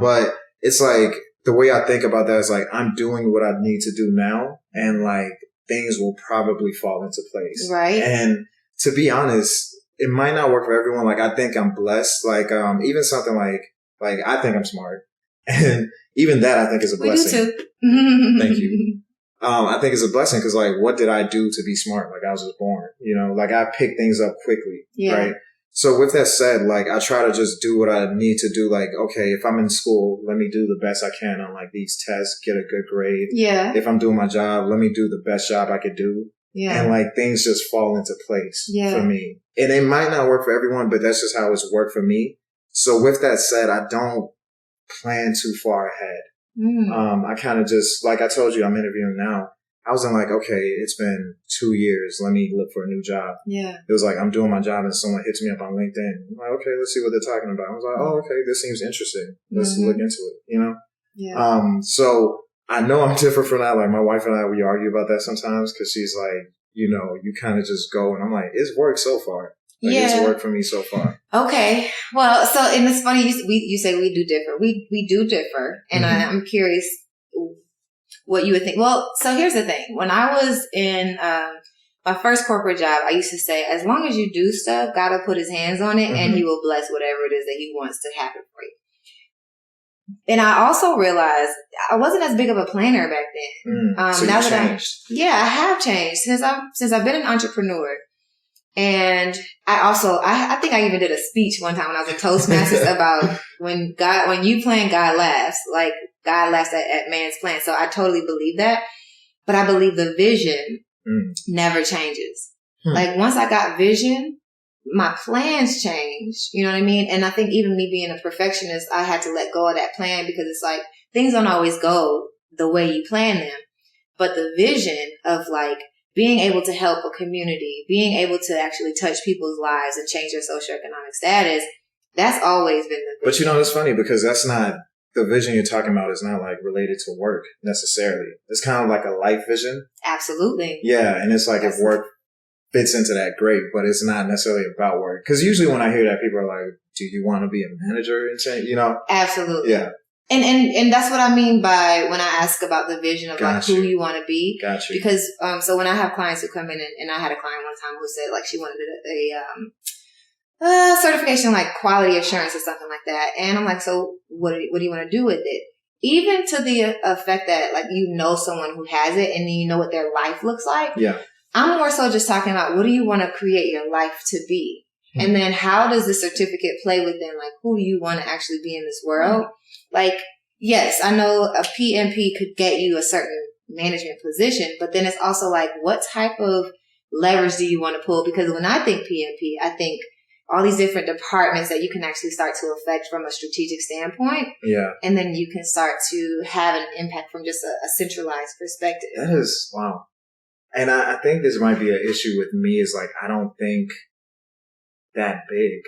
But it's like the way I think about that is like, I'm doing what I need to do now. And like things will probably fall into place. Right. And to be honest, it might not work for everyone. Like, I think I'm blessed. Like, even something like I think I'm smart. And even that I think is a blessing. We do too. Thank you. I think it's a blessing because like, what did I do to be smart? Like I was just born, like I pick things up quickly. Yeah. Right. So with that said, like I try to just do what I need to do. Like, okay, if I'm in school, let me do the best I can on like these tests, get a good grade. Yeah. If I'm doing my job, let me do the best job I could do. Yeah. And like things just fall into place for me. And it might not work for everyone, but that's just how it's worked for me. So with that said, I don't plan too far ahead. I kind of just, like I told you, I'm interviewing now. I was in like, okay, it's been 2 years. Let me look for a new job. Yeah. It was like, I'm doing my job and someone hits me up on LinkedIn. I'm like, okay, let's see what they're talking about. I was like, oh, okay, this seems interesting. Let's look into it, Yeah. So I know I'm different from that. Like my wife and I, we argue about that sometimes because she's like, you kind of just go and I'm like, it's worked so far. Like it's worked for me so far. Okay. Well, so, and it's funny, you say we do differ. We do differ. And I'm curious what you would think. Well, so here's the thing. When I was in my first corporate job, I used to say, as long as you do stuff, God will put his hands on it and he will bless whatever it is that he wants to happen for you. And I also realized I wasn't as big of a planner back then. So now that changed. I have changed since I've been an entrepreneur. And I think I even did a speech one time when I was a Toastmasters about when you plan, God laughs. Like God laughs at man's plan. So I totally believe that. But I believe the vision never changes. Like once I got vision, my plans changed. You know what I mean? And I think even me being a perfectionist, I had to let go of that plan because it's like things don't always go the way you plan them. But the vision of like being able to help a community, being able to actually touch people's lives and change their socioeconomic status, that's always been the vision. But it's funny because that's not, the vision you're talking about is not like related to work necessarily. It's kind of like a life vision. Absolutely. Yeah. And it's like if work fits into that, great, but it's not necessarily about work. Because usually when I hear that, people are like, do you want to be a manager and change, Absolutely. Yeah. And that's what I mean by when I ask about the vision of like who you want to be. Gotcha. Because, so when I have clients who come in and I had a client one time who said like she wanted a certification like quality assurance or something like that. And I'm like, so what do you want to do with it? Even to the effect that like, someone who has it and you know what their life looks like. Yeah. I'm more so just talking about what do you want to create your life to be? And then how does the certificate play within like who you want to actually be in this world? Like, yes, I know a PMP could get you a certain management position, but then it's also like, what type of leverage do you want to pull? Because when I think PMP, I think all these different departments that you can actually start to affect from a strategic standpoint. Yeah. And then you can start to have an impact from just a centralized perspective. That is, wow. And I think this might be an issue with me is like, I don't think that big.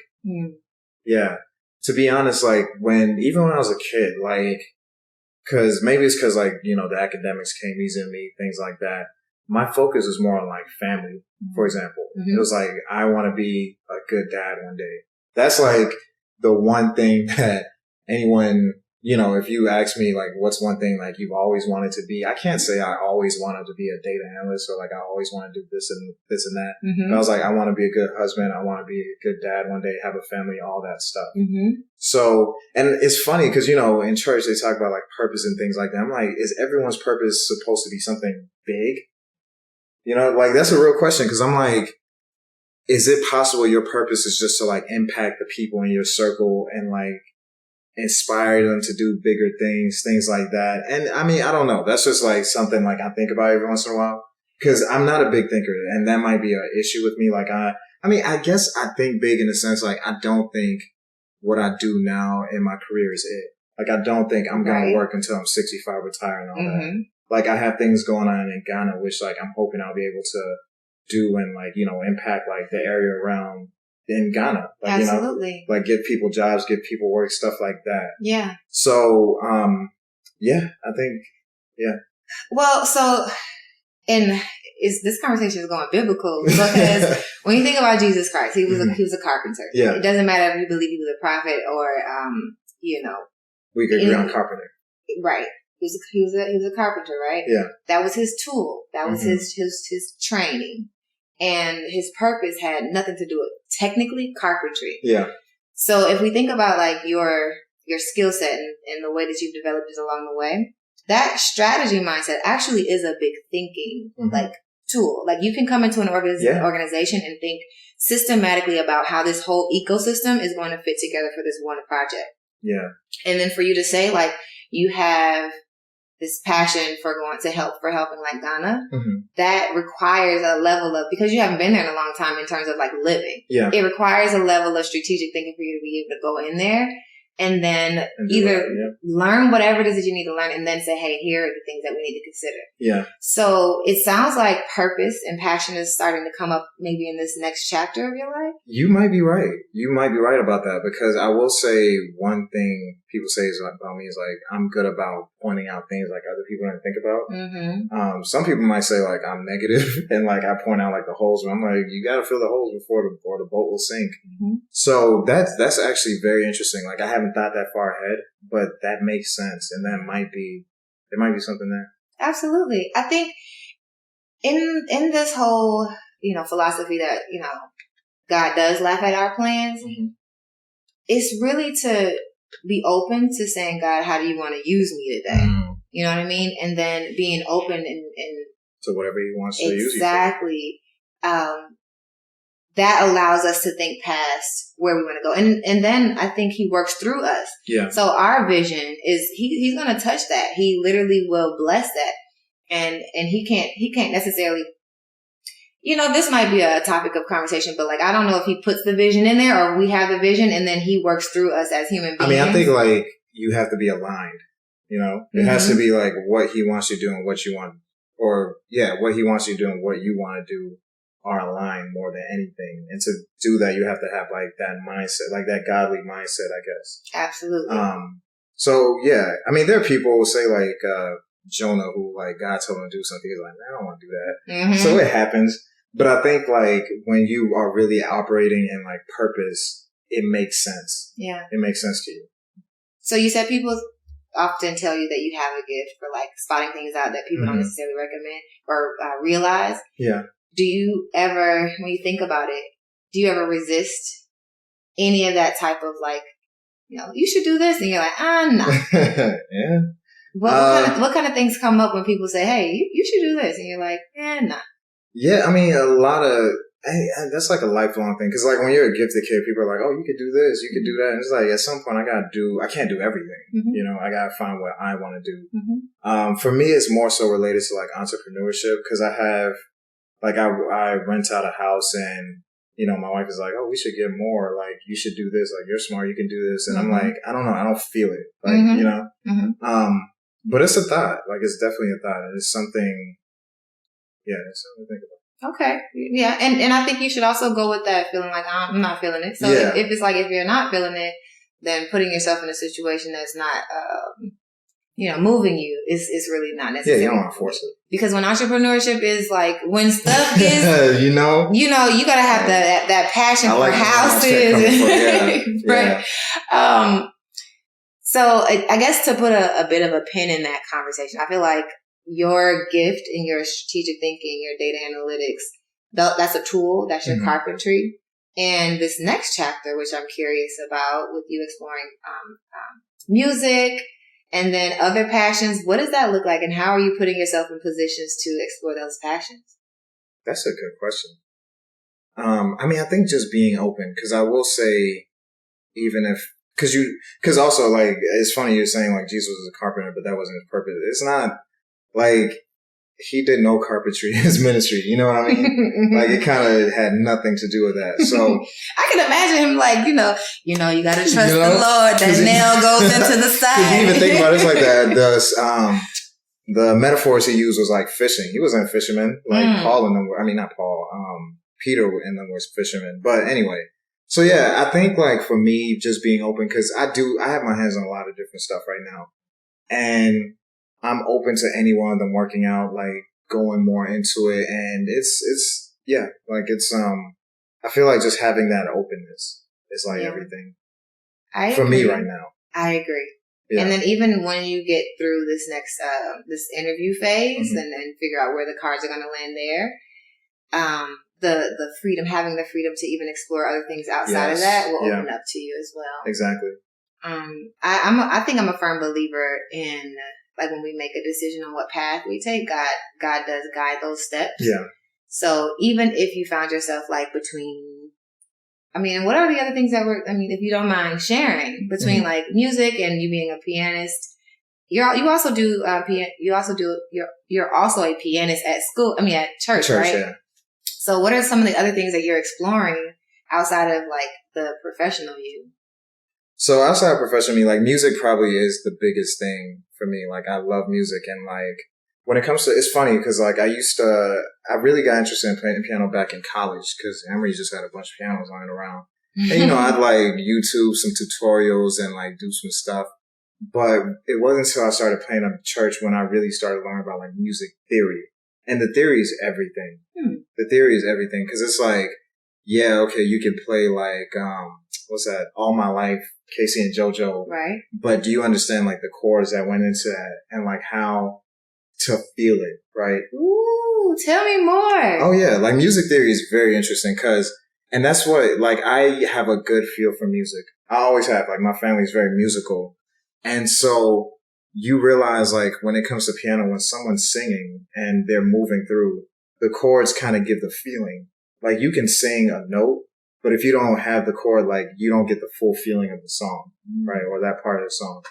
Yeah. To be honest, like even when I was a kid, like, maybe it's cause like, the academics came easy to me, things like that. My focus is more on like family, for example. It was like, I want to be a good dad one day. That's like the one thing that anyone, if you ask me like, what's one thing like you've always wanted to be, I can't say I always wanted to be a data analyst or like I always want to do this and that. But I was like, I want to be a good husband. I want to be a good dad one day, have a family, all that stuff. So, and it's funny because, in church they talk about like purpose and things like that. I'm like, is everyone's purpose supposed to be something big? Like that's a real question because I'm like, is it possible your purpose is just to like impact the people in your circle and like inspire them to do bigger things like that? And I mean, I don't know. That's just like something like I think about every once in a while Because I'm not a big thinker, and that might be an issue with me. Like, I guess I think big in the sense, like, I don't think what I do now in my career is it. Like, I don't think I'm going to work until I'm 65, retire and all that. Like, I have things going on in Ghana, which, like, I'm hoping I'll be able to do and, like, you know, impact, like, the area around in Ghana. Like, Absolutely. You know, like, give people jobs, give people work, stuff like that. Yeah. So, yeah, I think, yeah. Well, so, and this conversation is going biblical because when you think about Jesus Christ, he was a carpenter. Yeah. It doesn't matter if you believe he was a prophet or, you know. We could agree on carpenter. Right. He was a carpenter, right? Yeah. That was his tool. That was his training. And his purpose had nothing to do with technically carpentry. Yeah. So if we think about like your skill set and the way that you've developed it along the way, that strategy mindset actually is a big thinking like tool. Like you can come into an organization and think systematically about how this whole ecosystem is going to fit together for this one project. Yeah. And then for you to say like you have this passion for helping like Ghana, that requires a level of, because you haven't been there in a long time in terms of like living. Yeah. It requires a level of strategic thinking for you to be able to go in there and then either learn whatever it is that you need to learn and then say, hey, here are the things that we need to consider. Yeah. So it sounds like purpose and passion is starting to come up maybe in this next chapter of your life. You might be right. You might be right about that, because I will say one thing people say about me is like, I'm good about pointing out things like other people don't think about. Some people might say like I'm negative and like I point out like the holes, but I'm like, you got to fill the holes before the boat will sink. So that's actually very interesting. Like I haven't thought that far ahead, but that makes sense. And there might be something there. Absolutely. I think in this whole, you know, philosophy that, you know, God does laugh at our plans, it's really to be open to saying, God, how do you want to use me today? You know what I mean? And then being open and to whatever he wants to use you. Exactly. That allows us to think past where we want to go. And then I think he works through us. Yeah. So our vision is he's going to touch that. He literally will bless that. And he can't necessarily, you know, this might be a topic of conversation, but like, I don't know if he puts the vision in there or we have the vision and then he works through us as human beings. I mean, I think like you have to be aligned, you know, it has to be like what he wants you to do and what you want, or what he wants you to do and what you want to do are aligned more than anything. And to do that, you have to have like that mindset, like that godly mindset, I guess. Absolutely. So yeah, I mean, there are people who say like, Jonah, who like God told him to do something. He's like, I don't want to do that. So it happens. But I think like when you are really operating in like purpose, it makes sense. Yeah. It makes sense to you. So you said people often tell you that you have a gift for like spotting things out that people don't necessarily recommend or realize. Yeah. Do you ever, when you think about it, do you ever resist any of that type of like, you know, you should do this, and you're like, no. Yeah. What kind of things come up when people say, hey, you should do this, and you're like, nah. Yeah, I mean, a lot of, that's like a lifelong thing. Cause like when you're a gifted kid, people are like, oh, you could do this, you could do that. And it's like, at some point I can't do everything. You know, I gotta find what I want to do. For me, it's more so related to like entrepreneurship. Cause I have, like, I rent out a house and, you know, my wife is like, oh, we should get more. Like, you should do this. Like, you're smart. You can do this. And I'm like, I don't know. I don't feel it. Like, you know, but it's a thought. Like, it's definitely a thought. It's something, it's something to think about. Okay. Yeah. And I think you should also go with that feeling like, I'm not feeling it. So if it's like, if you're not feeling it, then putting yourself in a situation that's not, you know, moving you is really not necessary. Yeah, you don't want to force it. Because when entrepreneurship is like, when stuff is, you know, you gotta have that passion for houses. Right. So I guess to put a bit of a pin in that conversation, I feel like your gift and your strategic thinking, your data analytics, that's a tool, that's your carpentry. And this next chapter, which I'm curious about with you exploring, music, and then other passions, what does that look like? And how are you putting yourself in positions to explore those passions? That's a good question. I mean, I think just being open, because I will say, even if, because also like, it's funny you're saying like Jesus was a carpenter, but that wasn't his purpose. It's not like, he did no carpentry in his ministry. You know what I mean? Like it kind of had nothing to do with that. So I can imagine him like, you got to trust the Lord. That nail goes into the side. You even think about it, it's like that. The metaphors he used was like fishing. He wasn't a fisherman. Like Paul and them were, I mean, not Paul, Peter and them was fishermen. But anyway, so yeah, I think like for me, just being open, cause I have my hands on a lot of different stuff right now. And I'm open to any one of them working out, like going more into it. And I feel like just having that openness is like everything for me right now. I agree. Yeah. And then even when you get through this next, this interview phase and then figure out where the cards are going to land there, the freedom, having the freedom to even explore other things outside of that will open up to you as well. Exactly. I think I'm a firm believer in, like, when we make a decision on what path we take, God does guide those steps. Yeah. So even if you found yourself like between, and what are the other things that if you don't mind sharing between like music and you being a pianist, you're also a pianist at school. At church, right? Yeah. So what are some of the other things that you're exploring outside of like the professional you? So outside of professional me, like music probably is the biggest thing for me. Like I love music, and like when it comes to, it's funny because like I really got interested in playing piano back in college because Emory just had a bunch of pianos lying around. And I'd like YouTube some tutorials and like do some stuff. But it wasn't until I started playing at church when I really started learning about like music theory. And the theory is everything. The theory is everything because it's like, yeah, okay, you can play like, what's that? All My Life, Casey and JoJo. Right. But do you understand like the chords that went into that and like how to feel it, right? Ooh, tell me more. Oh yeah, like music theory is very interesting and that's what, like I have a good feel for music. I always have, like my family is very musical. And so you realize like when it comes to piano, when someone's singing and they're moving through, the chords kind of give the feeling. Like you can sing a note, but if you don't have the chord, like you don't get the full feeling of the song, right? Or that part of the song.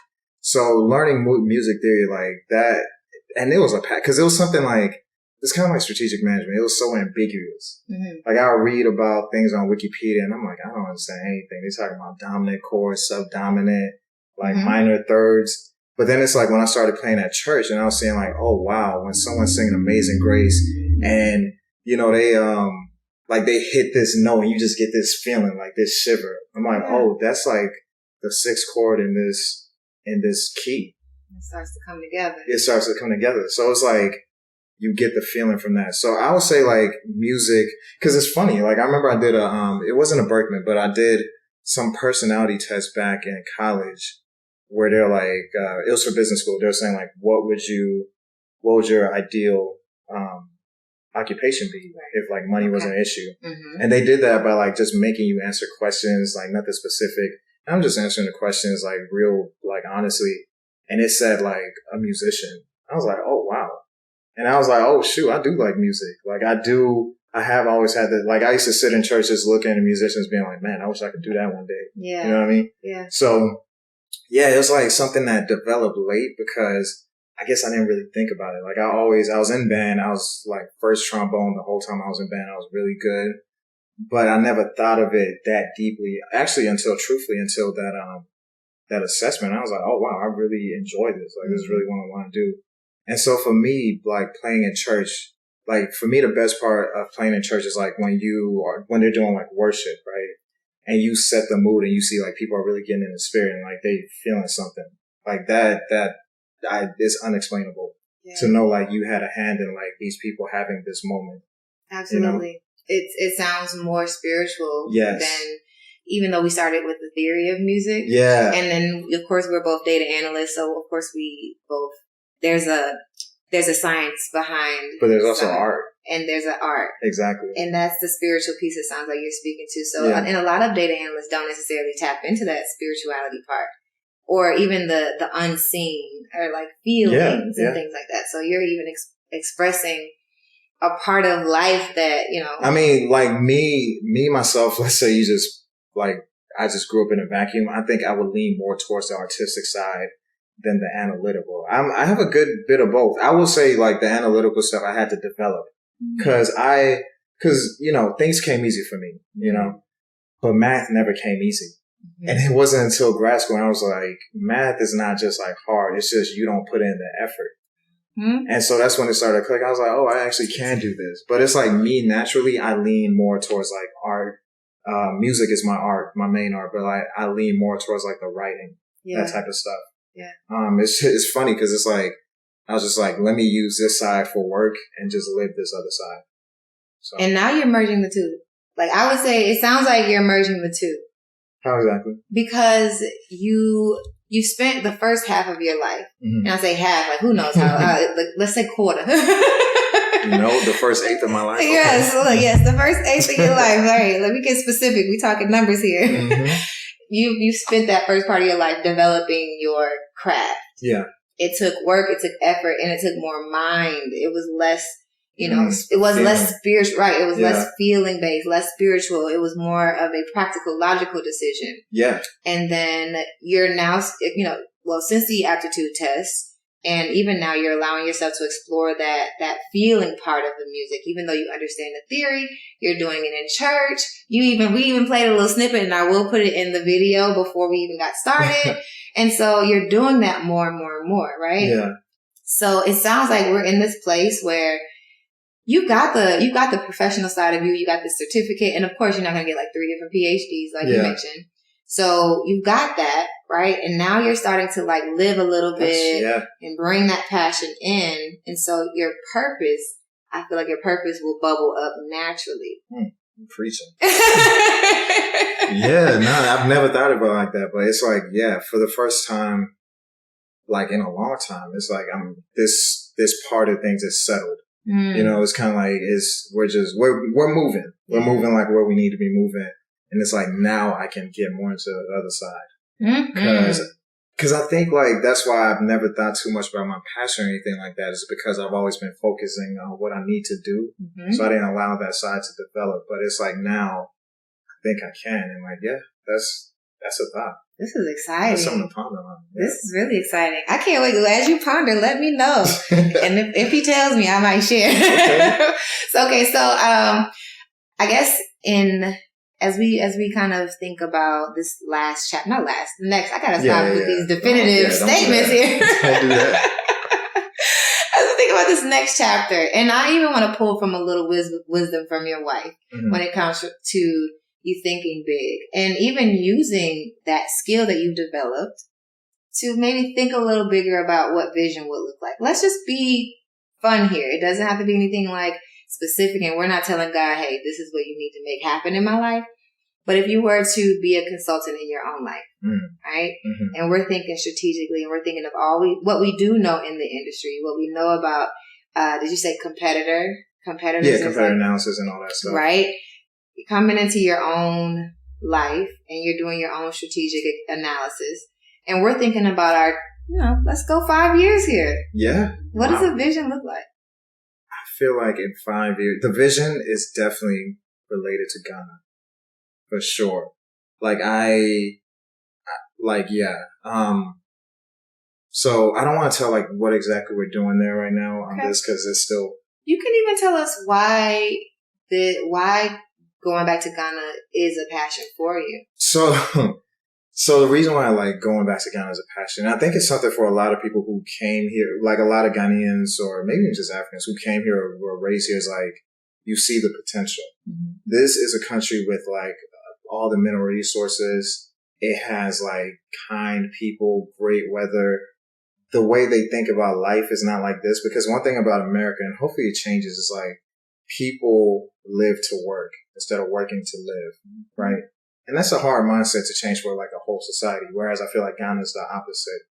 So learning music theory like that, and it was because it was something like, it's kind of like strategic management. It was so ambiguous. Like I'll read about things on Wikipedia and I'm like, I don't understand anything. They're talking about dominant chords, subdominant, like minor thirds. But then it's like when I started playing at church and I was saying like, oh wow, when someone's singing Amazing Grace and they hit this note and you just get this feeling, like this shiver. I'm like, oh, that's like the sixth chord in this key. It starts to come together. It starts to come together. So it's like, you get the feeling from that. So I would say like music, cause it's funny. Like I remember I did it wasn't a Berkman, but I did some personality test back in college where they're like, it was for business school. They're saying like, what would your ideal, occupation be if like money was an issue? And they did that by like just making you answer questions, like nothing specific. And I'm just answering the questions like real, like honestly. And it said like a musician. I was like, oh wow. And I was like, oh shoot, I do like music. Like I have always had that. Like I used to sit in church just looking at musicians being like, man, I wish I could do that one day. Yeah. You know what I mean? Yeah. So yeah, it was like something that developed late because I guess I didn't really think about it. Like I was in band. I was like first trombone the whole time I was in band. I was really good, but I never thought of it that deeply. Actually, until that assessment, I was like, oh wow, I really enjoy this. Like this is really what I want to do. And so for me, like playing in church, like for me, the best part of playing in church is like when they're doing like worship, right? And you set the mood and you see like people are really getting in the spirit and like they feeling something like that is unexplainable to know like you had a hand in like these people having this moment. Absolutely. It sounds more spiritual than, even though we started with the theory of music. Yeah. And then of course we're both data analysts. So of course there's a science behind. But there's also art. And there's an art. Exactly. And that's the spiritual piece it sounds like you're speaking to. So, and a lot of data analysts don't necessarily tap into that spirituality part or even the unseen or like feelings and things like that. So you're even expressing a part of life that, I mean, like me, myself, let's say I just grew up in a vacuum. I think I would lean more towards the artistic side than the analytical. I have a good bit of both. I will say like the analytical stuff I had to develop because things came easy for me, but math never came easy. Mm-hmm. And it wasn't until grad school I was like, math is not just like hard. It's just you don't put in the effort. Mm-hmm. And so that's when it started clicking. I was like, oh, I actually can do this. But it's like me naturally, I lean more towards like art. Music is my art, my main art, but I lean more towards like the writing, that type of stuff. Yeah. It's funny because it's like, I was just like, let me use this side for work and just live this other side. So. And now you're merging the two. Like I would say, it sounds like you're merging the two. How exactly? Because you spent the first half of your life, and I say half, like who knows how, let's say quarter. The first eighth of my life. Okay. Yes, the first eighth of your life. All right, let me get specific. We're talking numbers here. Mm-hmm. You spent that first part of your life developing your craft. Yeah. It took work, it took effort, and it took more mind. It was less, it was feeling. Less spiritual, right? It was less feeling based, less spiritual. It was more of a practical, logical decision. Yeah. And then you're now, since the aptitude test, and even now you're allowing yourself to explore that feeling part of the music, even though you understand the theory, you're doing it in church. We even played a little snippet, and I will put it in the video before we even got started. And so you're doing that more and more and more, right? Yeah. So it sounds like we're in this place where you got the professional side of you, you got the certificate, and of course you're not going to get like 3 different PhDs like you mentioned. So you've got that, right? And now you're starting to like live a little bit and bring that passion in. And so your purpose, I feel like your purpose will bubble up naturally. I'm preaching. I've never thought about it like that, but it's like, for the first time, like in a long time, it's like this part of things is settled. It's kind of like we're moving. We're moving like where we need to be moving. And it's like, now I can get more into the other side. Because I think like, that's why I've never thought too much about my passion or anything like that, is because I've always been focusing on what I need to do. Mm-hmm. So I didn't allow that side to develop. But it's like, now I think I can. And like, that's a thought. This is exciting. That's something to ponder on. Yeah. This is really exciting. I can't wait. As you ponder, let me know. And if he tells me, I might share. Okay. So I guess as we kind of think about this last chapter, next, I gotta stop with these definitive statements here. Don't do that. As we think about this next chapter, and I even want to pull from a little wisdom from your wife when it comes to you thinking big and even using that skill that you've developed to maybe think a little bigger about what vision would look like. Let's just be fun here. It doesn't have to be anything like specific, and we're not telling God, hey, this is what you need to make happen in my life. But if you were to be a consultant in your own life, right? Mm-hmm. And we're thinking strategically, and we're thinking of what we do know in the industry, what we know about, did you say competitors? Yeah, competitor analysis and all that stuff. Right? You're coming into your own life and you're doing your own strategic analysis. And we're thinking about our, let's go 5 years here. Yeah. What does a vision look like? I feel like in 5 years, the vision is definitely related to Ghana. For sure. So I don't want to tell like what exactly we're doing there right now on this, because it's still. You can even tell us why going back to Ghana is a passion for you. So the reason why I like going back to Ghana is a passion, I think it's something for a lot of people who came here, like a lot of Ghanaians or maybe even just Africans who came here or were raised here, is like, you see the potential. Mm-hmm. This is a country with like all the mineral resources. It has like kind people, great weather. The way they think about life is not like this, because one thing about America, and hopefully it changes, is like people live to work instead of working to live, right? And that's a hard mindset to change for like a whole society. Whereas I feel like Ghana is the opposite.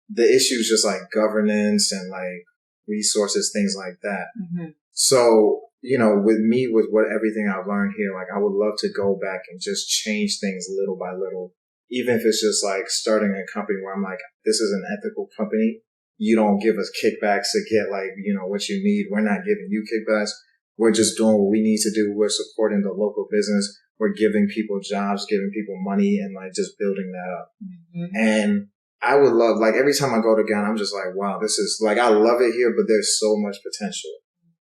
The issue is just like governance and like resources, things like that. Mm-hmm. So, with what everything I've learned here, like I would love to go back and just change things little by little. Even if it's just like starting a company where I'm like, this is an ethical company. You don't give us kickbacks to get like, what you need. We're not giving you kickbacks. We're just doing what we need to do. We're supporting the local business. We're giving people jobs, giving people money, and like just building that up. Mm-hmm. And I would love, like, every time I go to Ghana, I'm just like, wow, this is, like, I love it here, but there's so much potential.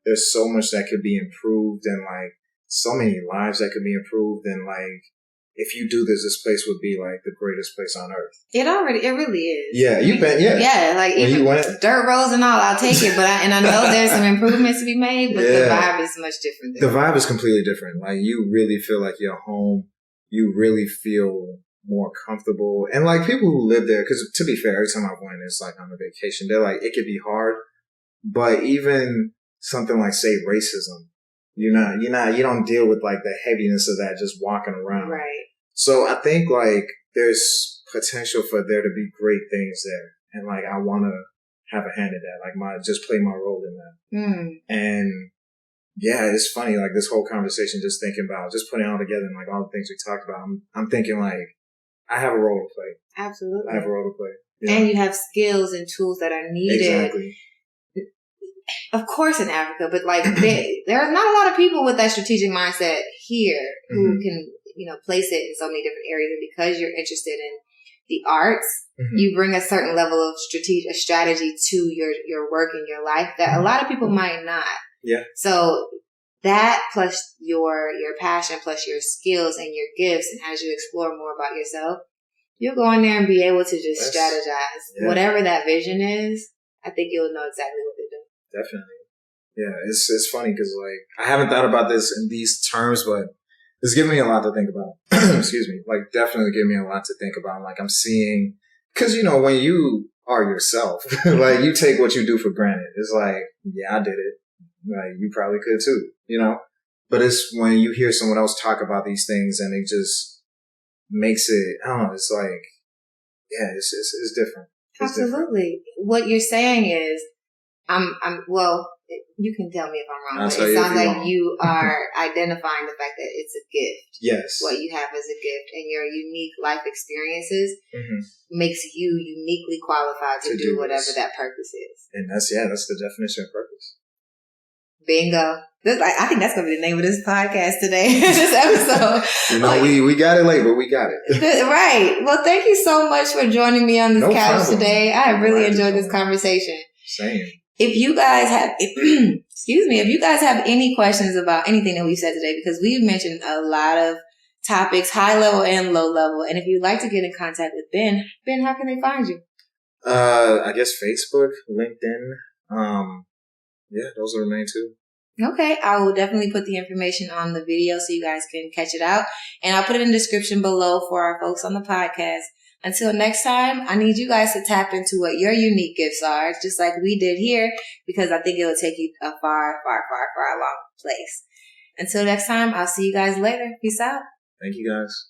There's so much that could be improved and, like, so many lives that could be improved. And, like, if you do this place would be, like, the greatest place on earth. It really is. Yeah, you've been, yeah. Yeah, like, when even dirt roads and all, I'll take it. But I know there's some improvements to be made, but the vibe is much different. The vibe is completely different. Like, you really feel like you're home. You really feel more comfortable. And, like, people who live there, because to be fair, every time I went, it's like on a vacation. They're like, it could be hard, but even something like, say, racism, you don't deal with, like, the heaviness of that just walking around. Right. So I think, like, there's potential for there to be great things there. And, like, I want to have a hand in that. Like, just play my role in that. And yeah, it's funny, like, this whole conversation, just thinking about, just putting it all together and, like, all the things we talked about. I'm thinking, like, I have a role to play. Absolutely. I have a role to play. Yeah. And you have skills and tools that are needed. Exactly. Of course in Africa, but, like, there are not a lot of people with that strategic mindset here who can, place it in so many different areas. And because you're interested in the arts, you bring a certain level of strategy to your work and your life that a lot of people might not. Yeah. So that plus your passion plus your skills and your gifts, and as you explore more about yourself, you'll go in there and be able to just strategize. Yeah. Whatever that vision is, I think you'll know exactly what to do. Definitely. Yeah, it's funny because, like, I haven't thought about this in these terms, but it's giving me a lot to think about. Excuse me. Like, definitely giving me a lot to think about. Like, I'm seeing, because, when you are yourself, like, you take what you do for granted. It's like, yeah, I did it. Like, you probably could too, But it's when you hear someone else talk about these things and it just makes it, I don't know, it's like, yeah, it's different. It's absolutely. Different. What you're saying is, well, you can tell me if I'm wrong, but it sounds like you are identifying the fact that it's a gift. Yes. What you have is a gift, and your unique life experiences makes you uniquely qualified to do whatever that purpose is. And that's the definition of purpose. Bingo. I think that's going to be the name of this podcast today, this episode. We got it late, but we got it. Right. Well, thank you so much for joining me on this couch today. I have really enjoyed this conversation. Same. If you guys have, if you guys have any questions about anything that we've said today, because we've mentioned a lot of topics, high level and low level. And if you'd like to get in contact with Ben, how can they find you? I guess Facebook, LinkedIn. Yeah, those are the main two. Okay. I will definitely put the information on the video so you guys can catch it out. And I'll put it in the description below for our folks on the podcast. Until next time, I need you guys to tap into what your unique gifts are, just like we did here, because I think it'll take you a far, far, far, far long place. Until next time, I'll see you guys later. Peace out. Thank you guys.